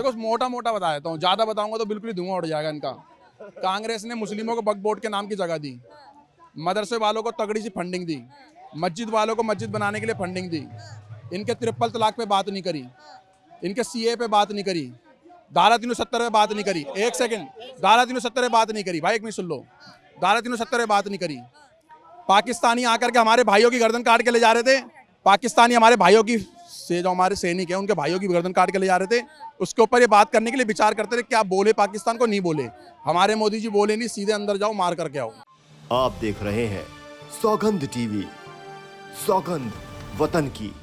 देखो मोटा मोटा बता देता हूँ, ज्यादा बताऊंगा तो बिल्कुल ही धुआं उड़ जाएगा इनका। कांग्रेस ने मुस्लिमों को वक्फ बोर्ड के नाम की जगह दी, मदरसे वालों को तगड़ी सी फंडिंग दी, मस्जिद वालों को मस्जिद बनाने के लिए फंडिंग दी। इनके ट्रिपल तलाक पे बात नहीं करी, इनके सीए पे बात नहीं करी, धारा 370 पे बात नहीं करी। एक सेकंड, धारा 370 पे बात नहीं करी भाई, एक मिनट सुन लो। धारा 370 पे बात नहीं करी। पाकिस्तानी आकर के हमारे भाइयों की गर्दन काट के ले जा रहे थे, पाकिस्तानी हमारे भाइयों की से जो हमारे सैनिक हैं उनके भाइयों की गर्दन काट के ले जा रहे थे, उसके ऊपर ये बात करने के लिए विचार करते थे क्या बोले पाकिस्तान को, नहीं बोले। हमारे मोदी जी बोले नहीं, सीधे अंदर जाओ मार करके आओ। आप देख रहे हैं सौगंध टीवी, सौगंध वतन की।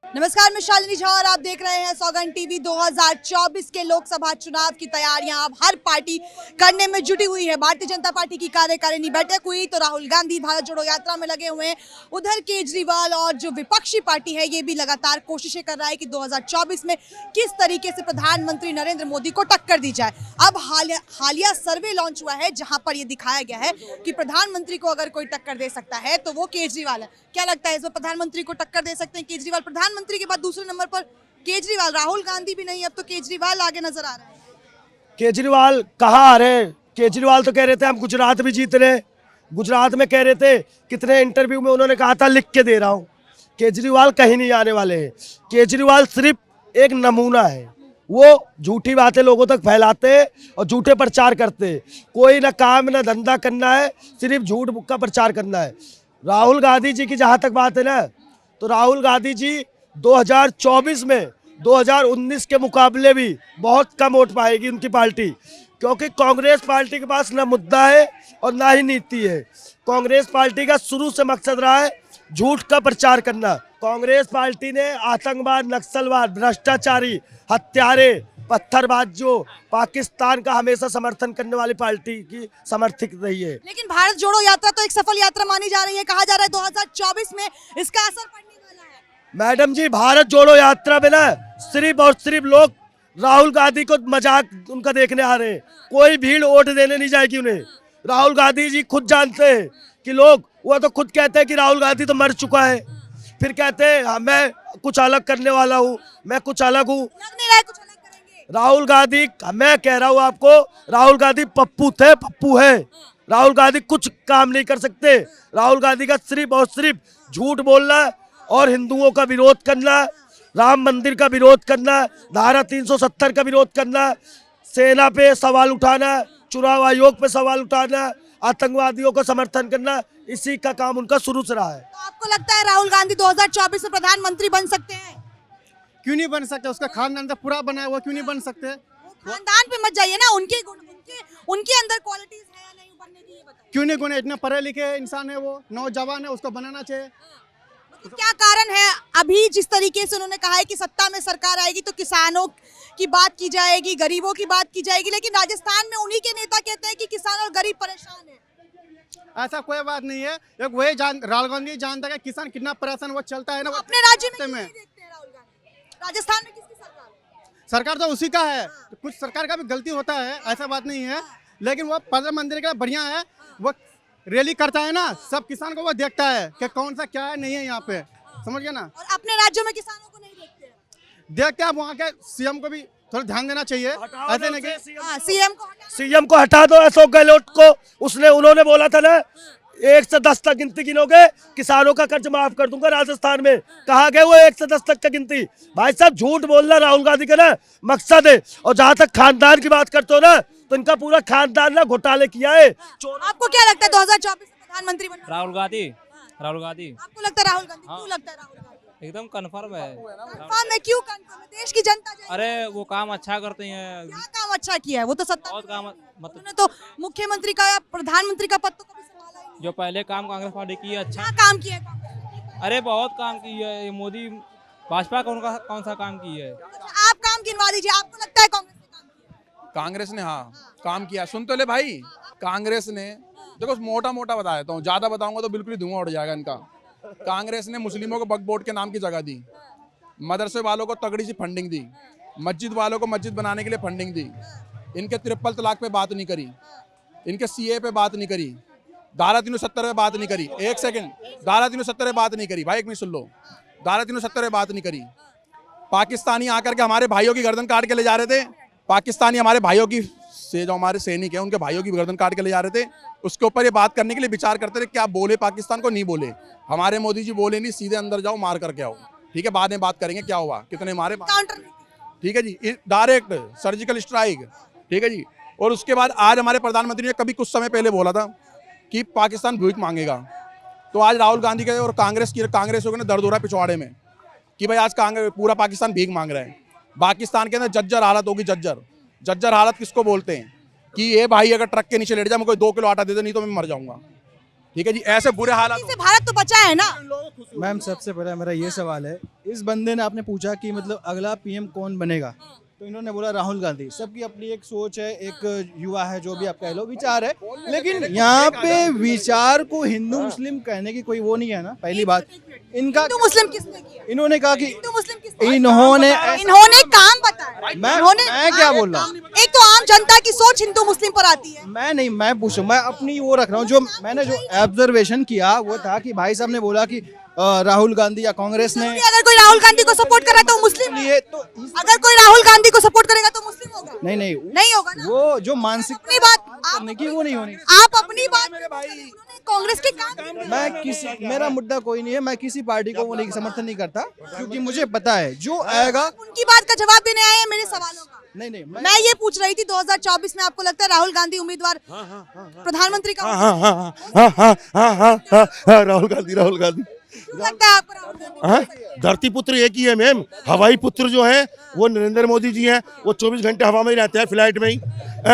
नमस्कार, मैं शालिनी झा और आप देख रहे हैं सौगंध टीवी। 2024 के लोकसभा चुनाव की तैयारियां अब हर पार्टी करने में जुटी हुई है। भारतीय जनता पार्टी की कार्यकारिणी बैठक हुई तो राहुल गांधी भारत जोड़ो यात्रा में लगे हुए हैं। उधर केजरीवाल और जो विपक्षी पार्टी है ये भी लगातार कोशिशें कर रहा है कि 2024 में किस तरीके से प्रधानमंत्री नरेंद्र मोदी को टक्कर दी जाए। अब हालिया सर्वे लॉन्च हुआ है जहां पर यह दिखाया गया है कि प्रधानमंत्री को अगर कोई टक्कर दे सकता है तो वो केजरीवाल है। क्या लगता है इस बार प्रधानमंत्री को टक्कर दे सकते हैं केजरीवाल? प्रधानमंत्री के बाद दूसरे नंबर पर केजरीवाल, राहुल गांधी भी नहीं, अब तो केजरीवाल आगे नजर आ रहा है। केजरीवाल कहाँ आ रहे हैं? केजरीवाल तो कह रहे थे हम गुजरात भी जीत रहे, गुजरात में कह रहे थे, कितने इंटरव्यू में उन्होंने कहा था लिख के दे रहा हूँ। केजरीवाल कहीं नहीं आने वाले हैं। केजरीवाल सिर्फ एक नमूना है, वो झूठी बातें लोगों तक फैलाते हैं और झूठे प्रचार करते हैं। कोई ना काम ना धंधा करना है, सिर्फ झूठ का प्रचार करना है। राहुल गांधी जी की जहाँ तक बात है ना, तो राहुल गांधी जी 2024 में 2019 के मुकाबले भी बहुत कम वोट पाएगी उनकी पार्टी, क्योंकि कांग्रेस पार्टी के पास ना मुद्दा है और ना ही नीति है। कांग्रेस पार्टी का शुरू से मकसद रहा है झूठ का प्रचार करना। कांग्रेस पार्टी ने आतंकवाद, नक्सलवाद, भ्रष्टाचारी, हत्यारे, पत्थरबाजों, पाकिस्तान का हमेशा समर्थन करने वाली पार्टी की समर्थित रही है। लेकिन भारत जोड़ो यात्रा तो एक सफल यात्रा मानी जा रही है। कहा जा रहा है 2024 में इसका असर पड़ने वाला है। मैडम जी, भारत जोड़ो यात्रा में ना सिर्फ और सिर्फ लोग राहुल गांधी को मजाक उनका देखने आ रहे हैं। कोई भीड़ वोट देने नहीं जाएगी उन्हें। राहुल गांधी जी खुद जानते हैं कि लोग, वो तो खुद कहते हैं कि राहुल गांधी तो मर चुका है, फिर कहते हैं मैं कुछ अलग करने वाला हूँ, मैं कुछ अलग हूँ। लग नहीं रहा है कुछ अलग करेंगे। राहुल गांधी, मैं कह रहा हूँ आपको, राहुल गांधी पप्पू थे, पप्पू है। राहुल गांधी कुछ काम नहीं कर सकते। राहुल गांधी का सिर्फ और सिर्फ झूठ बोलना और हिंदुओं का विरोध करना, राम मंदिर का विरोध करना, धारा 370 का विरोध करना, सेना पे सवाल उठाना, चुनाव आयोग पे सवाल उठाना, आतंकवादियों को समर्थन करना, इसी का काम उनका शुरू से रहा है। तो आपको लगता है राहुल गांधी 2024 में प्रधानमंत्री बन सकते हैं? क्यों नहीं बन सकते? उसका खानदान तो पूरा बना है, वो क्यों नहीं बन सकते? वो खानदान पे मत जाइए ना, उनके गुण, उनके अंदर क्वालिटीज है या नहीं बनने की, ये बताइए। क्यों नहीं गुण? इतना पढ़े लिखे इंसान है, वो नौजवान है, उसको बनाना चाहिए। मतलब क्या कारण है? अभी जिस तरीके से उन्होंने कहा है कि सत्ता में सरकार आएगी तो किसानों की बात की जाएगी, गरीबों की बात की जाएगी, लेकिन राजस्थान में उन्हीं के नेता कहते हैं कि किसान और गरीब परेशान है। ऐसा कोई बात नहीं है। एक वही राहुल गांधी जानता है किसान कितना परेशान वो चलता है ना। अपने राज्य में क्यों नहीं देखते हैं राहुल गांधी? राजस्थान में किसकी सरकार? सरकार तो उसी का है। कुछ सरकार का भी गलती होता है, ऐसा बात नहीं है, लेकिन वो प्रधानमंत्री का बढ़िया है। वो रैली करता है ना, सब किसान को वो देखता है कि कौन सा क्या है नहीं है यहाँ पे, समझ गया ना। और अपने राज्यों में किसानों को नहीं देखते हैं। देखते हैं, वहाँ के सीएम को भी थोड़ा ध्यान देना चाहिए। ऐसे नहीं कि सीएम को हटा दो, अशोक गहलोत को। उन्होंने बोला था ना 1 से 10 तक गिनती गिनोगे किसानों का कर्ज माफ कर दूंगा। राजस्थान में कहा गया वो 1 से 10 तक का गिनती। भाई साहब, झूठ बोलना राहुल गांधी का ना मकसद है। और जहां तक खानदान की बात करते हो ना, तो इनका पूरा खानदान ना घोटाले किया है। आपको क्या लगता है 2024 में प्रधानमंत्री बनना? राहुल गांधी। राहुल गांधी। आपको लगता है राहुल गांधी? क्यों लगता है राहुल गांधी? एकदम कंफर्म है। कंफर्म है? क्यों कंफर्म है? देश की जनता जाएगी। अरे वो काम अच्छा करते हैं, क्या काम अच्छा किया है? वो तो सत्ता बहुत काम, मतलब उन्होंने तो मुख्यमंत्री का या प्रधानमंत्री का पद तो कभी संभाला ही नहीं। जो पहले काम कांग्रेस पार्टी की है अच्छा। क्या काम किया है कांग्रेस? अरे बहुत काम की है ये मोदी, भाजपा का उनका कौन सा काम की है? अच्छा, आप काम गिनवा दीजिए। आपको लगता है कांग्रेस ने काम किया? कांग्रेस ने हाँ काम किया। सुन तो ले भाई, कांग्रेस ने देखो मोटा मोटा बता देता हूँ, ज्यादा बताऊंगा तो बिल्कुल ही धुआं उड़ जाएगा इनका। कांग्रेस ने मुस्लिमों को वक्फ बोर्ड के नाम की जगह दी, मदरसे वालों को तगड़ी सी फंडिंग दी, मस्जिद वालों को मस्जिद बनाने के लिए फंडिंग दी। इनके ट्रिपल तलाक पे बात नहीं करी, इनके सीए पे बात नहीं करी, धारा 370 पे बात नहीं करी। एक सेकंड, धारा 370 पे बात नहीं करी भाई, एक मिनट सुन लो। धारा 370 पे बात नहीं करी। पाकिस्तानी आकर के हमारे भाइयों की गर्दन काट के ले जा रहे थे। पाकिस्तानी हमारे भाइयों की से जो हमारे सैनिक हैं उनके भाइयों की गर्दन काट के ले जा रहे थे। उसके ऊपर ये बात करने के लिए विचार करते थे क्या बोले पाकिस्तान को, नहीं बोले। हमारे मोदी जी बोले नहीं, सीधे अंदर जाओ मार करके आओ। ठीक है, बाद में बात करेंगे क्या हुआ, कितने मारे। काउंटर ठीक है जी, डायरेक्ट सर्जिकल स्ट्राइक। ठीक है जी। और उसके बाद आज हमारे प्रधानमंत्री ने कभी कुछ समय पहले बोला था कि पाकिस्तान भीख मांगेगा। तो आज राहुल गांधी के और कांग्रेस को ना दर्द हो रहा है पिछवाड़े में कि भाई आज कांग्रेस पूरा पाकिस्तान भीख मांग रहा है। पाकिस्तान के अंदर जज्जर हालत होगी। जज्जर हालत किसको बोलते हैं कि ये भाई अगर ट्रक के नीचे लेट जाए, मुझे 2 किलो आटा दे दे, नहीं तो मैं मर जाऊंगा। ठीक है जी, ऐसे बुरे हालात। इससे भारत तो बचा है ना। मैम सबसे पहले मेरा ये सवाल है, इस बंदे ने आपने पूछा कि मतलब अगला पीएम कौन बनेगा, तो इन्होंने बोला राहुल गांधी। सबकी अपनी एक सोच है, एक युवा है, जो भी आप कह लो, विचार है। लेकिन यहाँ पे विचार को हिंदू मुस्लिम कहने की कोई वो नहीं है ना। पहली बात इनका हिंदू मुस्लिम किसने किया? इन्होंने कहा कि हिंदू मुस्लिम किसने? इन्होंने काम बताया। मैं क्या बोल रहा हूँ, एक तो आम जनता की सोच हिंदू मुस्लिम पर आती है। मैं पूछूं, मैं अपनी वो रख रहा हूँ। जो मैंने जो ऑब्जर्वेशन किया वो था कि भाई साहब ने बोला कि राहुल गांधी या कांग्रेस ने, अगर कोई राहुल गांधी को सपोर्ट करे तो मुस्लिम है। लिए तो अगर कोई राहुल गांधी को सपोर्ट करेगा तो मुस्लिम होगा? नहीं होगा ना। वो जो मानसिक अपनी बात करने की वो नहीं होनी। आप अपनी बात कांग्रेस के काम। मैं किसी, मेरा मुद्दा कोई नहीं है, मैं किसी पार्टी को वो नहीं समर्थन नहीं करता, क्योंकि मुझे पता है जो आएगा। उनकी बात का जवाब देने आए हैं मेरे सवालों का। नहीं मैं ये पूछ रही थी 2024 में आपको लगता है राहुल गांधी उम्मीदवार प्रधानमंत्री का राहुल गांधी क्यों लगता है आपको राहुल गांधी? धरती पुत्र एक ही है मैम। हवाई पुत्र जो है वो नरेंद्र मोदी जी हैं, वो 24 घंटे हवा में ही रहते हैं, फ्लाइट में ही।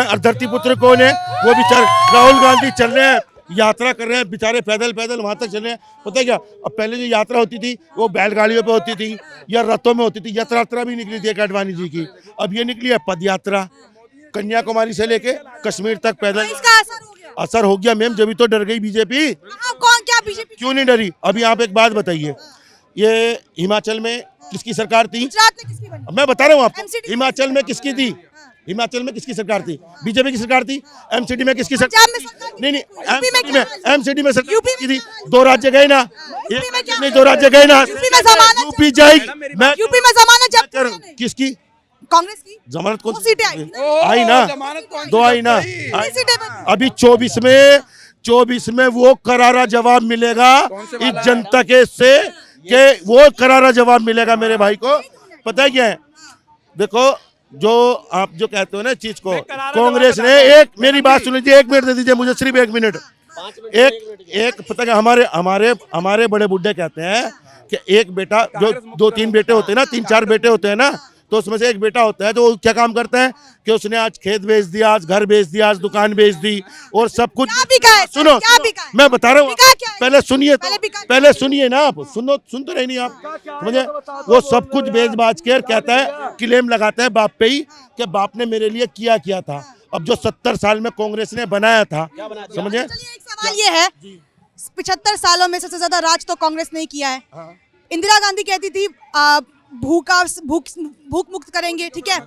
और धरती पुत्र कौन है? वो बेचारे राहुल गांधी चल रहे हैं, यात्रा कर रहे हैं बेचारे, पैदल वहां तक चल रहे हैं। पता है क्या, अब पहले जो यात्रा होती थी वो बैलगाड़ियों पे होती थी या रथों में होती थी। यात्रा भी निकली थी एक आडवाणी जी की, अब ये निकली है पद यात्रा, कन्याकुमारी से लेके कश्मीर तक पैदल। इसका असर हो गया मैम, जब तो डर गई बीजेपी। कौन क्या बीजेपी क्यों नहीं डरी? अभी आप एक बात बताइए, ये हिमाचल में किसकी सरकार थी? गुजरात में किसकी बनी? मैं बता रहा हूँ आपको, MCD हिमाचल में किसकी थी? हिमाचल में किसकी सरकार थी? बीजेपी की सरकार थी। एमसीडी में किसकी पंजाब में सरकार? सरकार नहीं यूपी में एमसीडी में सरकार यूपी की थी। 2 राज्य गए ना, यूपी में क्या? नहीं 2 राज्य गए ना, यूपी में जमानत यूपी जाएगी। मैं यूपी में जमानत जब्त किसकी कांग्रेस की जमानत? कौन 2 सीटें आई आई ना? 2 आई ना? सीटें बनी। अभी 24 में वो करारा जवाब मिलेगा इस जनता के से, कि वो करारा जवाब मिलेगा मेरे भाई को। पता है क्या है, देखो जो आप जो कहते हो ना चीज को, कांग्रेस ने एक, मेरी बात सुन लीजिए, 1 मिनट दे दीजिए मुझे, सिर्फ 1 मिनट। एक पता है हमारे बड़े बुड्ढे कहते हैं कि एक बेटा, जो 2-3 बेटे होते हैं ना, 3-4 बेटे होते हैं ना, तो उसमें से एक बेटा होता है तो वो क्या काम करता है कि उसने आज खेत बेच दिया, आज घर बेच दिया, आज दुकान बेच दी और सब कुछ। सुनो, मैं बता रहा हूँ, पहले सुनिए, पहले सुनिए ना आप, सुन तो रही नहीं आप, समझे? वो सब कुछ बेच बाज के कहता है, क्लेम लगाता है बाप पे ही कि बाप ने मेरे लिए किया था। अब जो 70 साल में कांग्रेस ने बनाया था, समझे? एक सवाल ये है, 75 सालों में सबसे ज्यादा राज तो कांग्रेस ने ही किया है। इंदिरा गांधी कहती थी भूख मुक्त करेंगे, ठीक है,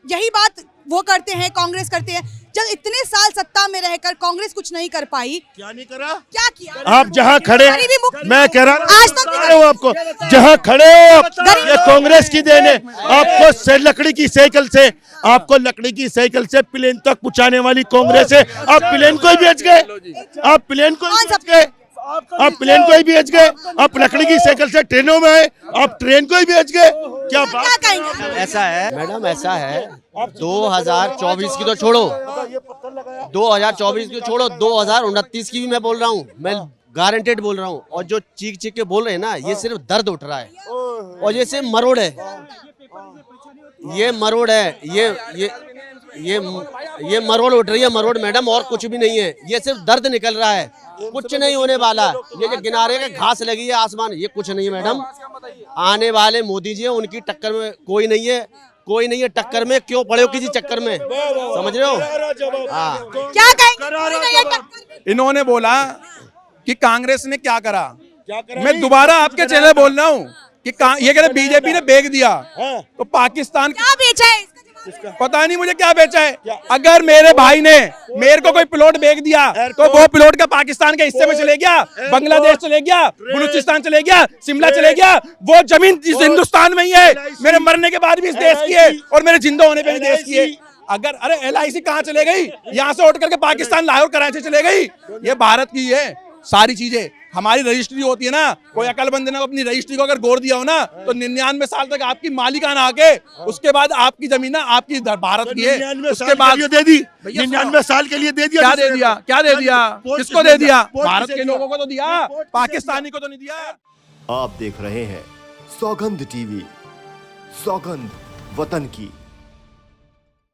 यही बात वो करते हैं, कांग्रेस करते हैं। जब इतने साल सत्ता में रहकर कांग्रेस कुछ नहीं कर पाई, क्या नहीं करा? क्या किया? आप जहाँ खड़े, मैं कह रहा आज तक हूँ आपको, जहाँ खड़े हो ये कांग्रेस की देन है। आपको लकड़ी की साइकिल से, प्लेन तक पहुँचाने वाली कांग्रेस है। आप प्लेन को ही बेच गए, आप प्लेन को ही बेच गए, आप लकड़ी की साइकिल से ट्रेनों में आए, आप ट्रेन को ही बेच गए। क्या बात? ऐसा है मैडम, ऐसा है 2024 की तो छोड़ो, 2024 की छोड़ो, 2029 की भी मैं बोल रहा हूँ, मैं गारंटेड बोल रहा हूँ। और जो चीख के बोल रहे हैं ना, ये सिर्फ दर्द उठ रहा है, और ये सिर्फ मरोड़ है, ये मरोड़ है, ये मरोड़ उठ रही है, मरोड़ मैडम, और कुछ भी नहीं है, ये सिर्फ दर्द निकल रहा है, कुछ नहीं होने वाला। ये जो किनारे के घास लगी है आसमान, ये कुछ नहीं है मैडम। आने वाले मोदी जी हैं, उनकी टक्कर में कोई नहीं है टक्कर में, क्यों पड़े हो किसी चक्कर में, समझ रहे हो? हाँ, क्या कहेंगे? इन्होंने बोला कि कांग्रेस ने क्या करा। मैं दोबारा आपके चैनल बोल रहा हूँ कि ये कह रहे बीजेपी ने बेच दिया, तो पाकिस्तान क्या बेचा है? इसका पता नहीं मुझे क्या बेचा है। अगर मेरे भाई ने मेरे को कोई प्लॉट बेच दिया तो वो प्लॉट का पाकिस्तान के हिस्से में चले गया, बांग्लादेश चले गया, बलूचिस्तान चले गया, शिमला चले गया। वो जमीन इस हिंदुस्तान में ही है, मेरे मरने के बाद भी इस देश की है और मेरे जिंदा होने पे भी देश की है। अगर अरे LIC कहाँ चले गई? यहाँ से उठ करके पाकिस्तान, लाहौर, कराची चले गई। ये भारत की है सारी चीजें। हमारी रजिस्ट्री होती है ना, कोई अकलमंद ने अपनी रजिस्ट्री को अगर गौर दिया हो ना तो 99 साल तक आपकी मालिकाना आके उसके बाद आपकी जमीन ना आपकी भारत की है। उसके बाद दे दी, 99 साल के लिए दे दिया। क्या दे दिया? क्या दे दिया? किसको दे दिया? भारत के लोगों को तो दिया, पाकिस्तानी को तो नहीं दिया। आप देख रहे हैं सौगंध टीवी, सौगंध वतन की।